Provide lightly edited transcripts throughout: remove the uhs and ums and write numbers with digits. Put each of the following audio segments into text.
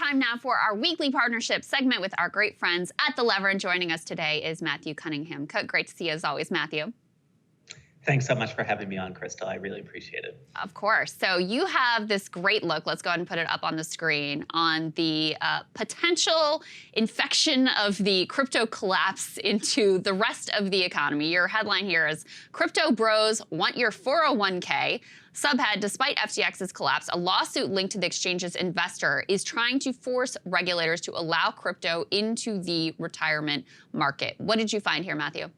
time now for our weekly partnership segment with our great friends at The Lever. And joining us today is Matthew Cunningham-Cook. Great to see you as always, Matthew. Thanks so much for having me on, Krystal. I really appreciate it. Of course. So you have this great look, let's go ahead and put it up on the screen, on the potential infection of the crypto collapse into the rest of the economy. Your headline here is, Crypto Bros Want Your 401k. Subhead, despite FTX's collapse, a lawsuit linked to the exchange's investor is trying to force regulators to allow crypto into the retirement market. What did you find here, Matthew?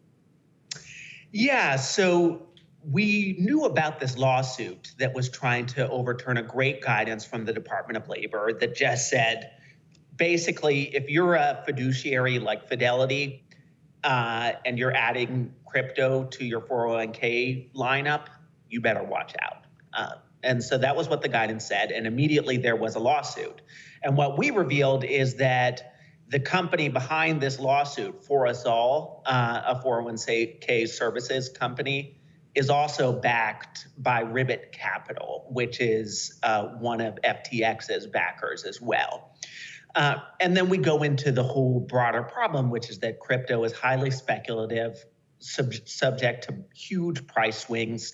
Yeah, so we knew about this lawsuit that was trying to overturn a great guidance from the Department of Labor that just said, basically, if you're a fiduciary like Fidelity and you're adding crypto to your 401k lineup, you better watch out. And so that was what the guidance said, and immediately there was a lawsuit. And what we revealed is that the company behind this lawsuit, For Us All, a 401k services company, is also backed by Ribbit Capital, which is one of FTX's backers as well. And then we go into the whole broader problem, which is that crypto is highly speculative, subject to huge price swings,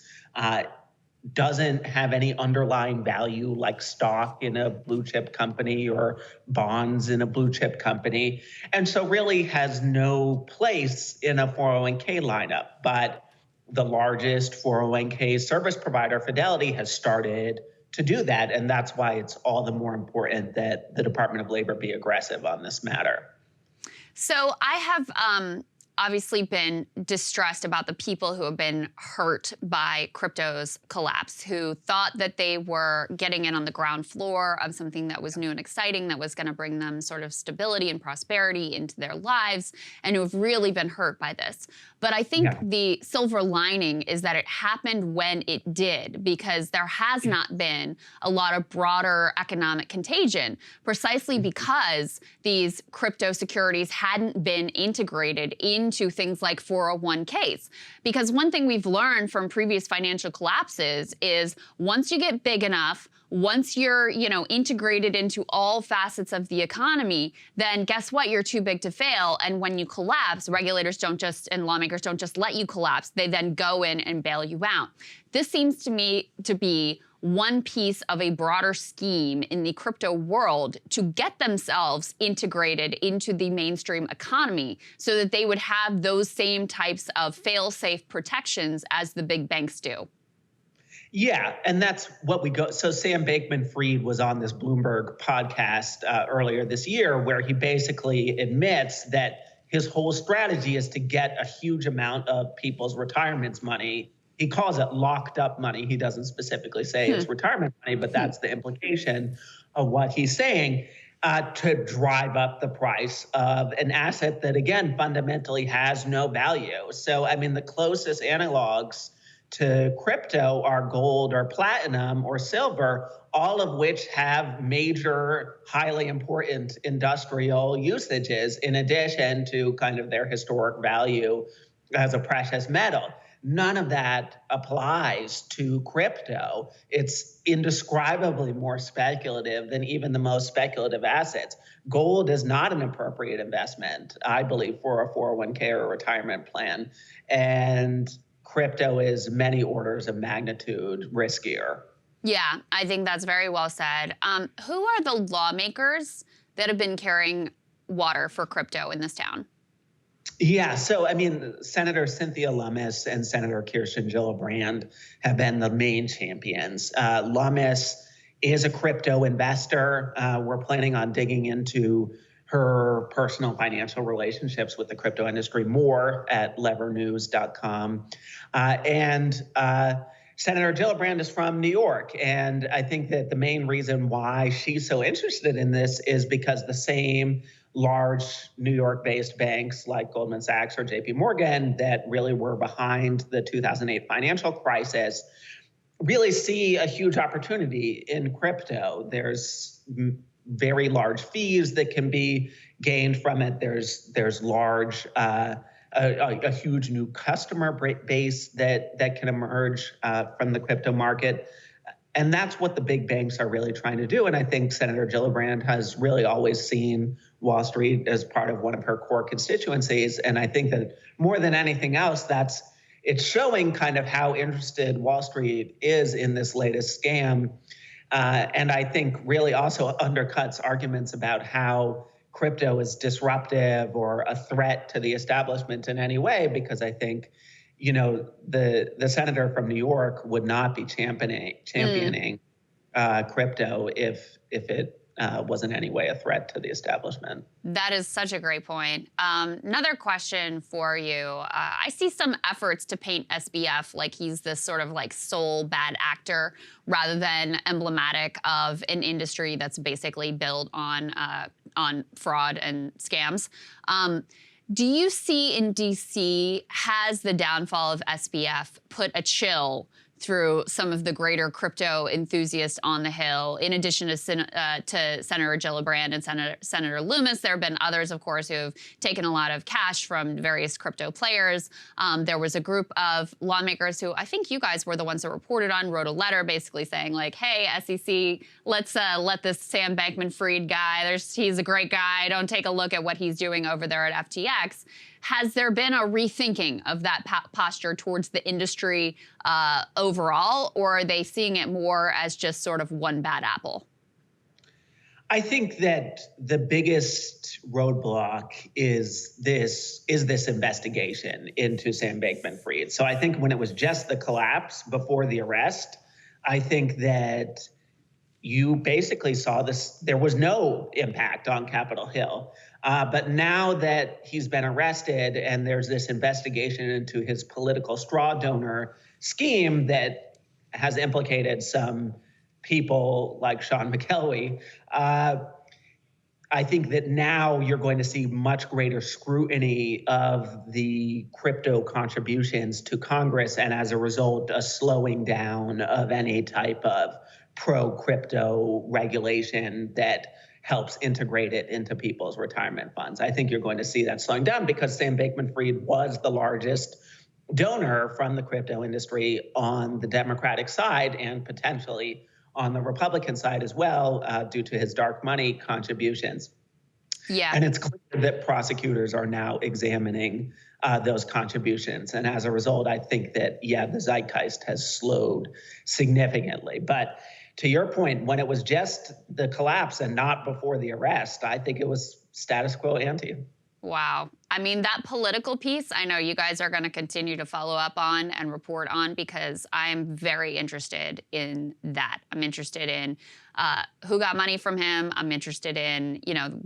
doesn't have any underlying value like stock in a blue chip company or bonds in a blue chip company, and so really has no place in a 401k lineup. But the largest 401k service provider, Fidelity, has started to do that, and that's why it's all the more important that the Department of Labor be aggressive on this matter. So I have obviously been distressed about the people who have been hurt by crypto's collapse, who thought that they were getting in on the ground floor of something that was new and exciting, that was going to bring them sort of stability and prosperity into their lives, and who have really been hurt by this. But I think the silver lining is that it happened when it did, because there has not been a lot of broader economic contagion, precisely because these crypto securities hadn't been integrated into things like 401ks. Because one thing we've learned from previous financial collapses is once you get big enough, once you're, integrated into all facets of the economy, then guess what? You're too big to fail. And when you collapse, regulators and lawmakers don't just let you collapse. They then go in and bail you out. This seems to me to be one piece of a broader scheme in the crypto world to get themselves integrated into the mainstream economy so that they would have those same types of fail-safe protections as the big banks do. Yeah, and that's what we go. So Sam Bankman-Fried was on this Bloomberg podcast earlier this year, where he basically admits that his whole strategy is to get a huge amount of people's retirement money. He calls it locked up money. He doesn't specifically say it's retirement money, but that's the implication of what he's saying, to drive up the price of an asset that, again, fundamentally has no value. So, I mean, the closest analogs to crypto are gold or platinum or silver, all of which have major, highly important industrial usages in addition to kind of their historic value as a precious metal. None of that applies to crypto. It's indescribably more speculative than even the most speculative assets. Gold is not an appropriate investment, I believe, for a 401k or a retirement plan. And crypto is many orders of magnitude riskier. Yeah, I think that's very well said. Who are the lawmakers that have been carrying water for crypto in this town? Yeah, so I mean, Senator Cynthia Lummis and Senator Kirsten Gillibrand have been the main champions. Lummis is a crypto investor. We're planning on digging into her personal financial relationships with the crypto industry more at levernews.com. And Senator Gillibrand is from New York. And I think that the main reason why she's so interested in this is because the same large New York-based banks like Goldman Sachs or JP Morgan that really were behind the 2008 financial crisis really see a huge opportunity in crypto. There's very large fees that can be gained from it. There's large, a huge new customer base that can emerge from the crypto market. And that's what the big banks are really trying to do. And I think Senator Gillibrand has really always seen Wall Street as part of one of her core constituencies. And I think that more than anything else, it's showing kind of how interested Wall Street is in this latest scam. And I think really also undercuts arguments about how crypto is disruptive or a threat to the establishment in any way, because I think, the senator from New York would not be championing crypto if it was in any way a threat to the establishment. That is such a great point. Another question for you. I see some efforts to paint SBF like he's this sort of like sole bad actor rather than emblematic of an industry that's basically built on fraud and scams. Do you see in DC, has the downfall of SBF put a chill through some of the greater crypto enthusiasts on the Hill? In addition to Senator Gillibrand and Senator Loomis, there have been others, of course, who have taken a lot of cash from various crypto players. There was a group of lawmakers who I think you guys were the ones that reported on, wrote a letter basically saying like, hey, SEC, let's let this Sam Bankman-Fried guy, he's a great guy. Don't take a look at what he's doing over there at FTX. Has there been a rethinking of that posture towards the industry overall, or are they seeing it more as just sort of one bad apple? I think that the biggest roadblock is this investigation into Sam Bankman-Fried. So I think when it was just the collapse before the arrest, I think that you basically saw this, there was no impact on Capitol Hill. But now that he's been arrested and there's this investigation into his political straw donor scheme that has implicated some people like Sean McKelvey, I think that now you're going to see much greater scrutiny of the crypto contributions to Congress, and as a result, a slowing down of any type of pro-crypto regulation that helps integrate it into people's retirement funds. I think you're going to see that slowing down because Sam Bankman-Fried was the largest donor from the crypto industry on the Democratic side and potentially on the Republican side as well, due to his dark money contributions. Yeah. And it's clear that prosecutors are now examining those contributions. And as a result, I think that, the zeitgeist has slowed significantly. But to your point, when it was just the collapse and not before the arrest, I think it was status quo ante. Wow. I mean, that political piece, I know you guys are going to continue to follow up on and report on because I'm very interested in that. I'm interested in who got money from him. I'm interested in,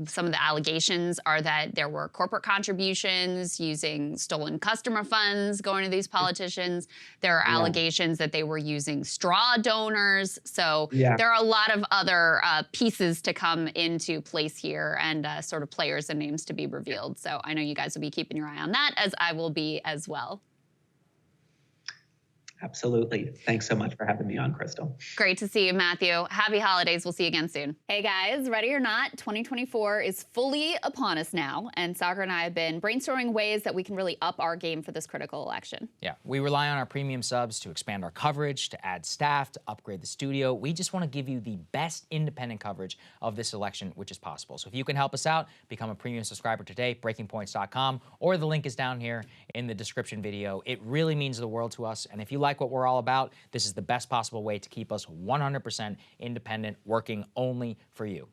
some of the allegations are that there were corporate contributions using stolen customer funds going to these politicians. There are allegations that they were using straw donors. So there are a lot of other pieces to come into place here and sort of players and names to be revealed. So I know you guys will be keeping your eye on that, as I will be as well. Absolutely. Thanks so much for having me on, Krystal. Great to see you, Matthew. Happy holidays. We'll see you again soon. Hey guys, ready or not, 2024 is fully upon us now, and Saagar and I have been brainstorming ways that we can really up our game for this critical election. Yeah, we rely on our premium subs to expand our coverage, to add staff, to upgrade the studio. We just want to give you the best independent coverage of this election, which is possible. So if you can help us out, become a premium subscriber today, breakingpoints.com, or the link is down here in the description video. It really means the world to us, and if you like what we're all about, this is the best possible way to keep us 100% independent, working only for you.